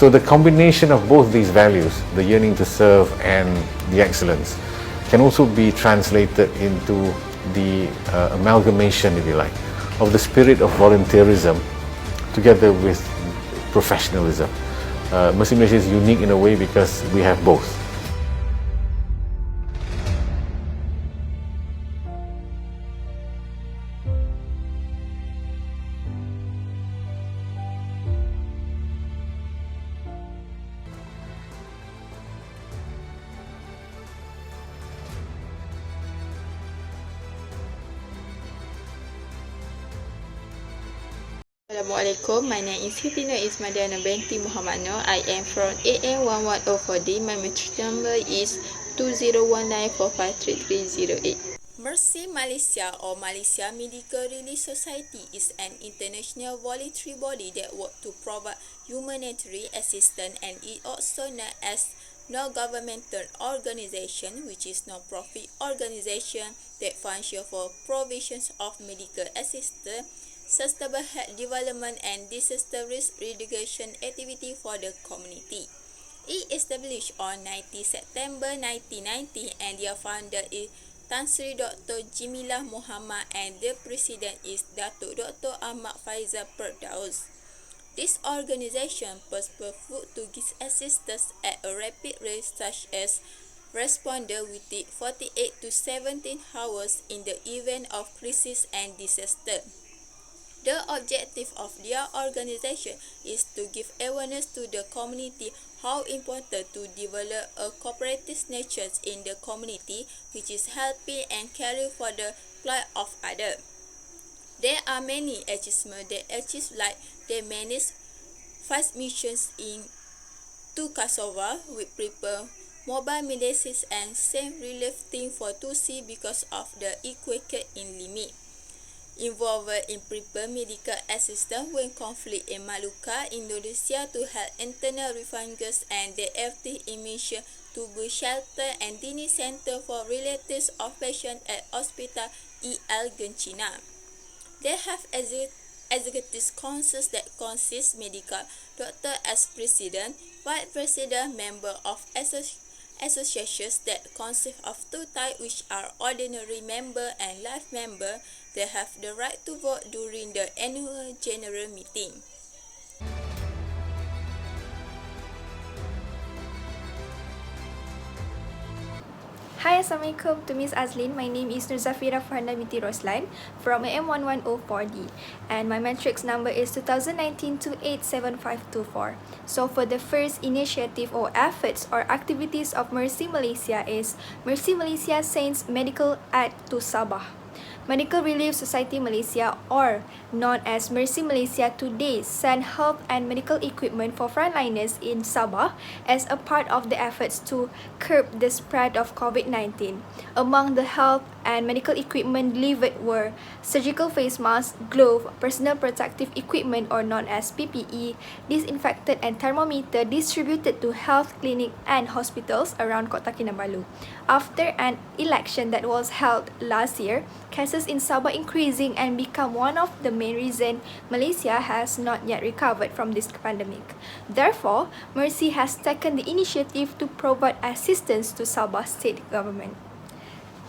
So the combination of both these values, the yearning to serve and the excellence, can also be translated into the amalgamation, if you like, of the spirit of volunteerism together with professionalism. MAZNI Malaysia is unique in a way because we have both. Assalamualaikum, my name is Siti NUREZMADIYANA binti Muhammad Nur. I am from AM1104D. My matric number is 2019453308. MAZNI Malaysia or Malaysia Medical Relief Society is an international voluntary body that works to provide humanitarian assistance, and is also known as non-governmental organization, which is non-profit organization that function for provisions of medical assistance, sustainable health development and disaster risk reduction activity for the community. It established on 19 September 1990 and their founder is Tan Sri Dr. Jimilah Muhammad and the president is Datuk Dr. Ahmad Faizal Perdaus. This organization purpose to give assistance at a rapid rate, such as responder within 48 to 17 hours in the event of crisis and disaster. The objective of their organization is to give awareness to the community how important to develop a cooperative nature in the community, which is helping and caring for the plight of others. There are many achievements they achieve, like they manage 5 missions in to KASWADI with prepare mobile medicines and same relief team for 2C because of the equated in limit. Involved in prepare medical assistance when conflict in Maluka, Indonesia to help internal refugees, and the active in mission to build shelter and dining center for relatives of patients at Hospital EL Gencina. They have executive councils that consist medical doctor as president, vice president, member of associations that consist of 2 types, which are ordinary member and life member. They have the right to vote during the annual general meeting. Hi, Assalamualaikum to Miss Azlin. My name is Zafira Farhanah binti ROSLAN from AM1104D, and my matrix number is 2019-287524. So for the first initiative or efforts or activities of MAZNI Malaysia is MAZNI Malaysia sends medical aid to Sabah. Medical Relief Society Malaysia, or known as MAZNI Malaysia, today send health and medical equipment for frontliners in Sabah as a part of the efforts to curb the spread of COVID-19. Among the health and medical equipment delivered were surgical face masks, gloves, personal protective equipment or known as PPE, disinfectant and thermometer distributed to health clinic and hospitals around Kota Kinabalu. After an election that was held last year, cases in Sabah increasing and become one of the main reason Malaysia has not yet recovered from this pandemic. Therefore, MAZNI has taken the initiative to provide assistance to Sabah state government.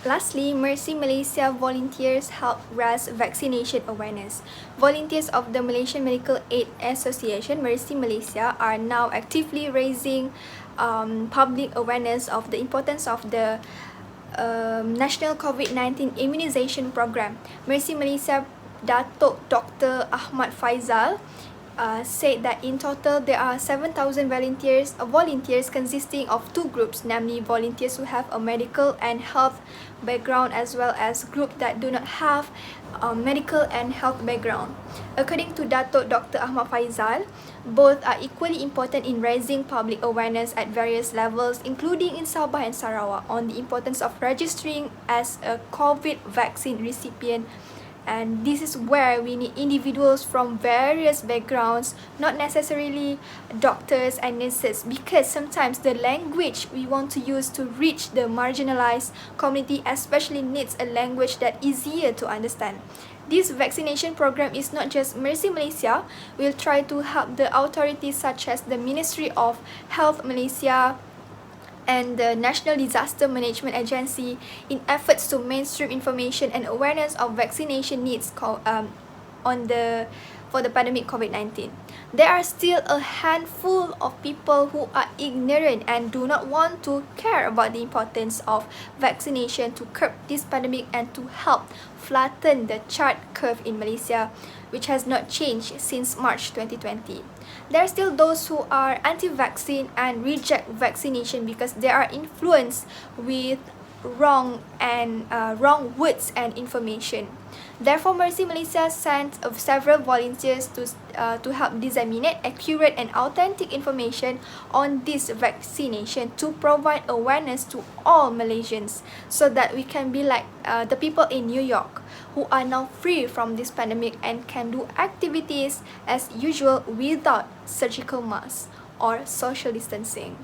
Lastly, MAZNI Malaysia volunteers help raise vaccination awareness. Volunteers of the Malaysian Medical Aid Association, MAZNI Malaysia, are now actively raising public awareness of the importance of the National COVID-19 Immunization Program. MAZNI Malaysia Datuk Dr. Ahmad Faizal said that in total there are 7,000 volunteers consisting of 2 groups, namely volunteers who have a medical and health background as well as group that do not have medical and health background. According to Datuk Dr. Ahmad Faizal, both are equally important in raising public awareness at various levels, including in Sabah and Sarawak, on the importance of registering as a COVID vaccine recipient And this is where we need individuals from various backgrounds, not necessarily doctors and nurses, because sometimes the language we want to use to reach the marginalized community especially needs a language that easier to understand. This vaccination program is not just Mercy Malaysia. We'll try to help the authorities such as the Ministry of Health Malaysia and the National Disaster Management Agency in efforts to mainstream information and awareness of vaccination needs for the pandemic COVID-19. There are still a handful of people who are ignorant and do not want to care about the importance of vaccination to curb this pandemic and to help flatten the chart curve in Malaysia, which has not changed since March 2020. There are still those who are anti-vaccine and reject vaccination because they are influenced with wrong words and information. Therefore, Mercy Malaysia sent several volunteers to help disseminate accurate and authentic information on this vaccination to provide awareness to all Malaysians so that we can be like the people in New York who are now free from this pandemic and can do activities as usual without surgical masks or social distancing.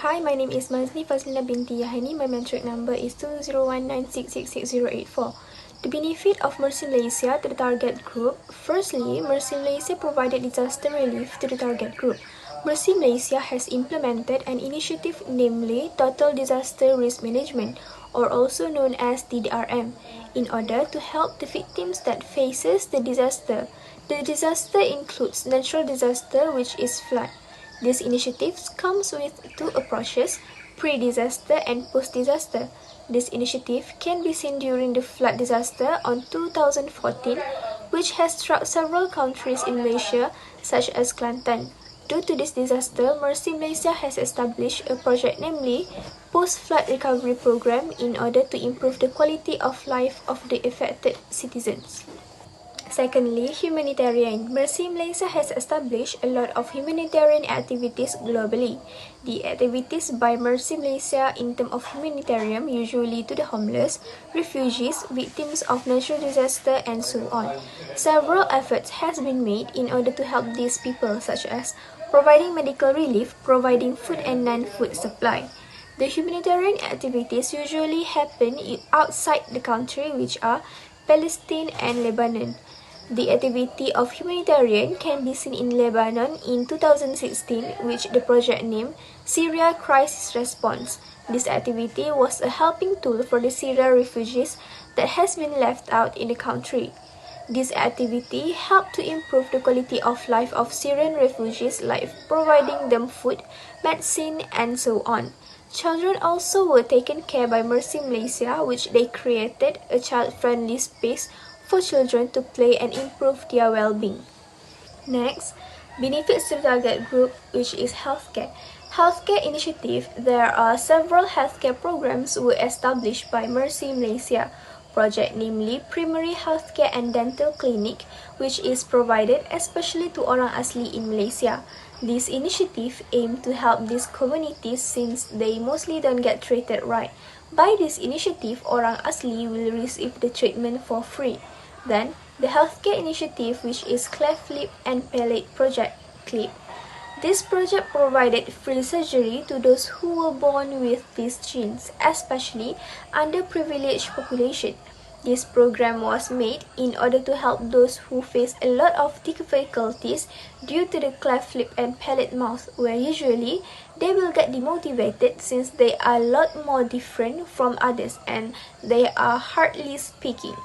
Hi, my name is MAZNI FAZLEENA binti YAHANI. My matric number is 20196666084. The benefit of Mercy Malaysia to the target group. Firstly, Mercy Malaysia provided disaster relief to the target group. Mercy Malaysia has implemented an initiative, namely Total Disaster Risk Management, or also known as TDRM, in order to help the victims that faces the disaster. The disaster includes natural disaster, which is flood. This initiative comes with two approaches, pre-disaster and post-disaster. This initiative can be seen during the flood disaster on 2014, which has struck several countries in Malaysia, such as Kelantan. Due to this disaster, Mercy Malaysia has established a project, namely Post-Flood Recovery Program, in order to improve the quality of life of the affected citizens. Secondly, humanitarian. Mercy Malaysia has established a lot of humanitarian activities globally. The activities by Mercy Malaysia in terms of humanitarian usually to the homeless, refugees, victims of natural disaster, and so on. Several efforts has been made in order to help these people, such as providing medical relief, providing food and non-food supply. The humanitarian activities usually happen outside the country, which are Palestine and Lebanon. The activity of humanitarian can be seen in Lebanon in 2016, which the project named Syria Crisis Response. This activity was a helping tool for the Syrian refugees that has been left out in the country. This activity helped to improve the quality of life of Syrian refugees, like providing them food, medicine, and so on. Children also were taken care by Mercy Malaysia, which they created a child-friendly space for children to play and improve their well-being. Next, benefits to the target group, which is healthcare. Healthcare initiative. There are several healthcare programs were established by Mercy Malaysia project, namely Primary Healthcare and Dental Clinic, which is provided especially to orang asli in Malaysia. This initiative aimed to help these communities since they mostly don't get treated right. By this initiative, orang asli will receive the treatment for free. Then, the healthcare initiative, which is Cleft Lip and Palate Project, CLIP. This project provided free surgery to those who were born with these genes, especially underprivileged population. This program was made in order to help those who face a lot of difficulties due to the cleft lip and palate mouth, where usually they will get demotivated since they are a lot more different from others and they are hardly speaking.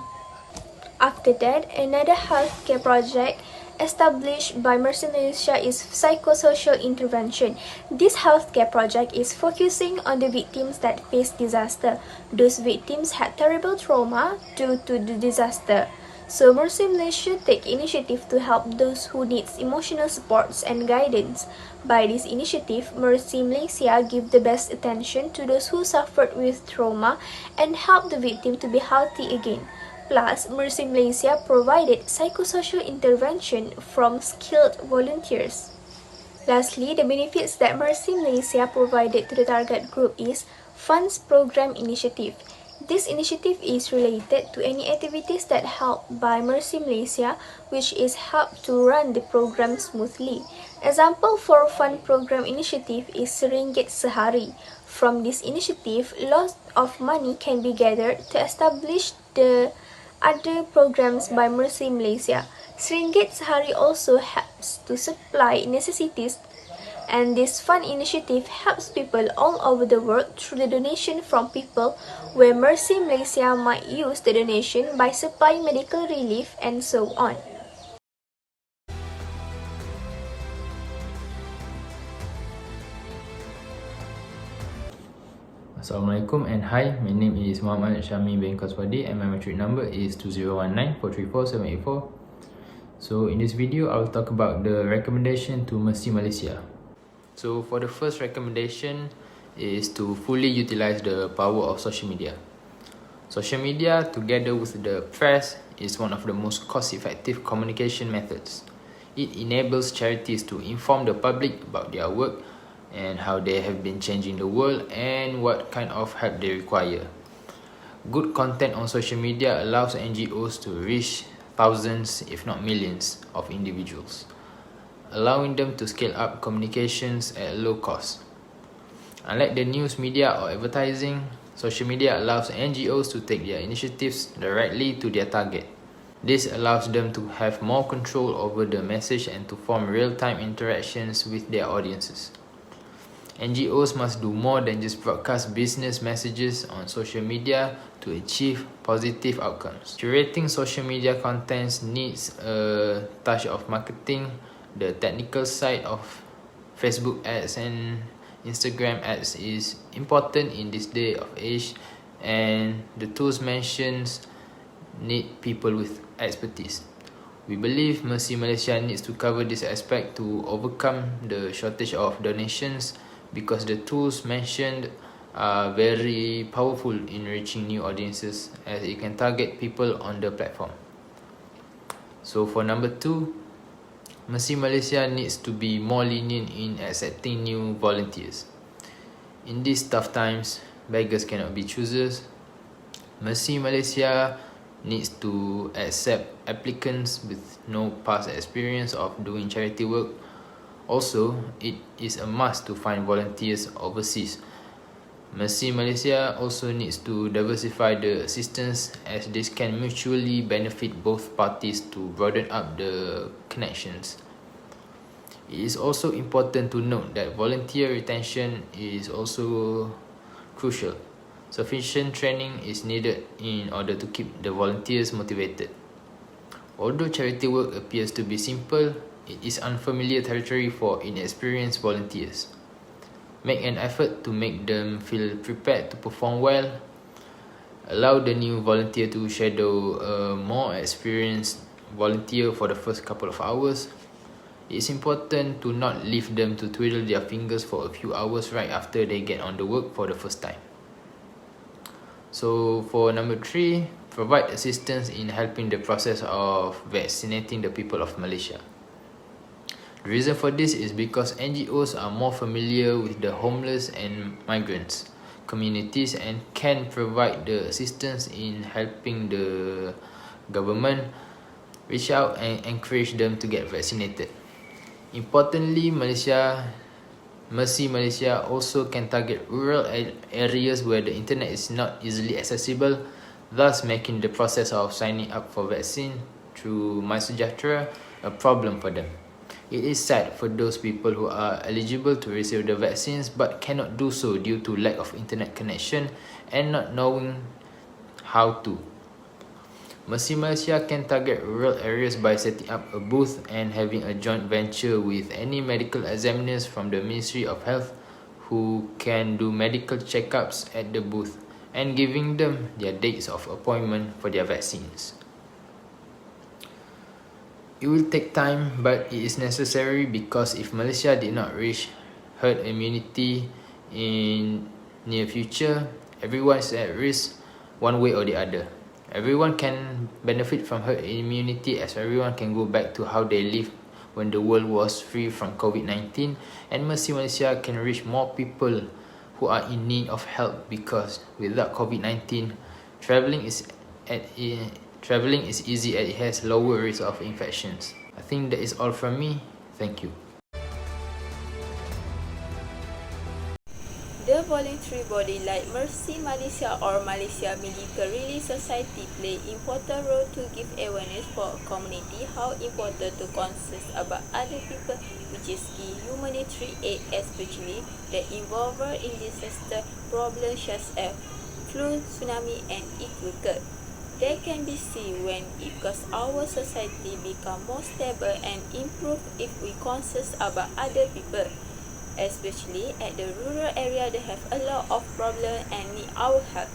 After that, another healthcare project established by Mercy Malaysia is psychosocial intervention. This healthcare project is focusing on the victims that face disaster. Those victims had terrible trauma due to the disaster. So Mercy Malaysia take initiative to help those who need emotional supports and guidance. By this initiative, Mercy Malaysia give the best attention to those who suffered with trauma and help the victim to be healthy again. Plus, Mercy Malaysia provided psychosocial intervention from skilled volunteers. Lastly, the benefits that Mercy Malaysia provided to the target group is Funds Program Initiative. This initiative is related to any activities that help by Mercy Malaysia, which is help to run the program smoothly. Example for Fund Program Initiative is RM1 sehari. From this initiative, lots of money can be gathered to establish the other programs by Mercy Malaysia. RM1 sehari also helps to supply necessities, and this fund initiative helps people all over the world through the donation from people, where Mercy Malaysia might use the donation by supplying medical relief and so on. Assalamualaikum and hi, my name is Muhammad SYAHMI bin KASWADI and my matric number is 2019434784. So in this video, I will talk about the recommendation to Mercy Malaysia. So for the first recommendation is to fully utilize the power of social media. Social media, together with the press, is one of the most cost-effective communication methods. It enables charities to inform the public about their work and how they have been changing the world and what kind of help they require. Good content on social media allows NGOs to reach thousands, if not millions, of individuals, allowing them to scale up communications at low cost. Unlike the news media or advertising, social media allows NGOs to take their initiatives directly to their target. This allows them to have more control over the message and to form real-time interactions with their audiences. NGOs must do more than just broadcast business messages on social media to achieve positive outcomes. Curating social media contents needs a touch of marketing. The technical side of Facebook ads and Instagram ads is important in this day of age, and the tools mentioned need people with expertise. We believe Mercy Malaysia needs to cover this aspect to overcome the shortage of donations, because the tools mentioned are very powerful in reaching new audiences, as it can target people on the platform. So for number 2, Mercy Malaysia needs to be more lenient in accepting new volunteers. In these tough times, beggars cannot be choosers. Mercy Malaysia needs to accept applicants with no past experience of doing charity work. Also, it is a must to find volunteers overseas. Mercy Malaysia also needs to diversify the assistance, as this can mutually benefit both parties to broaden up the connections. It is also important to note that volunteer retention is also crucial. Sufficient training is needed in order to keep the volunteers motivated. Although charity work appears to be simple, it is unfamiliar territory for inexperienced volunteers. Make an effort to make them feel prepared to perform well. Allow the new volunteer to shadow a more experienced volunteer for the first couple of hours. It is important to not leave them to twiddle their fingers for a few hours right after they get on the work for the first time. So for number 3, provide assistance in helping the process of vaccinating the people of Malaysia. The reason for this is because NGOs are more familiar with the homeless and migrants communities and can provide the assistance in helping the government reach out and encourage them to get vaccinated. Importantly, Mercy Malaysia also can target rural areas where the internet is not easily accessible, thus making the process of signing up for vaccine through MySejahtera a problem for them. It is sad for those people who are eligible to receive the vaccines but cannot do so due to lack of internet connection and not knowing how to. Mercy Malaysia can target rural areas by setting up a booth and having a joint venture with any medical examiners from the Ministry of Health who can do medical checkups at the booth and giving them their dates of appointment for their vaccines. It will take time, but it is necessary, because if Malaysia did not reach herd immunity in near future, everyone is at risk one way or the other. Everyone can benefit from herd immunity, as everyone can go back to how they lived when the world was free from COVID-19, and MAZNI Malaysia can reach more people who are in need of help, because without COVID-19, travelling is easy and it has lower risk of infections. I think that is all from me. Thank you. The voluntary body like MAZNI Malaysia or Malaysia Medical Relief Society play important role to give awareness for a community how important to concern about other people, which is key humanitarian aid, especially that involved in disaster problems such as flood, tsunami and earthquake. They can be seen when because our society become more stable and improve if we concern about other people. Especially at the rural area, they have a lot of problems and need our help.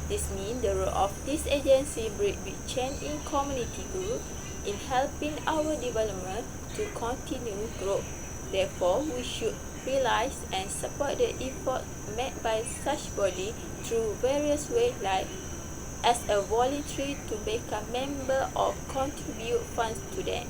This means the role of this agency bring big change in community group in helping our development to continue grow. Therefore, we should realize and support the effort made by such body through various ways, like as a voluntary to become member or contribute funds to them.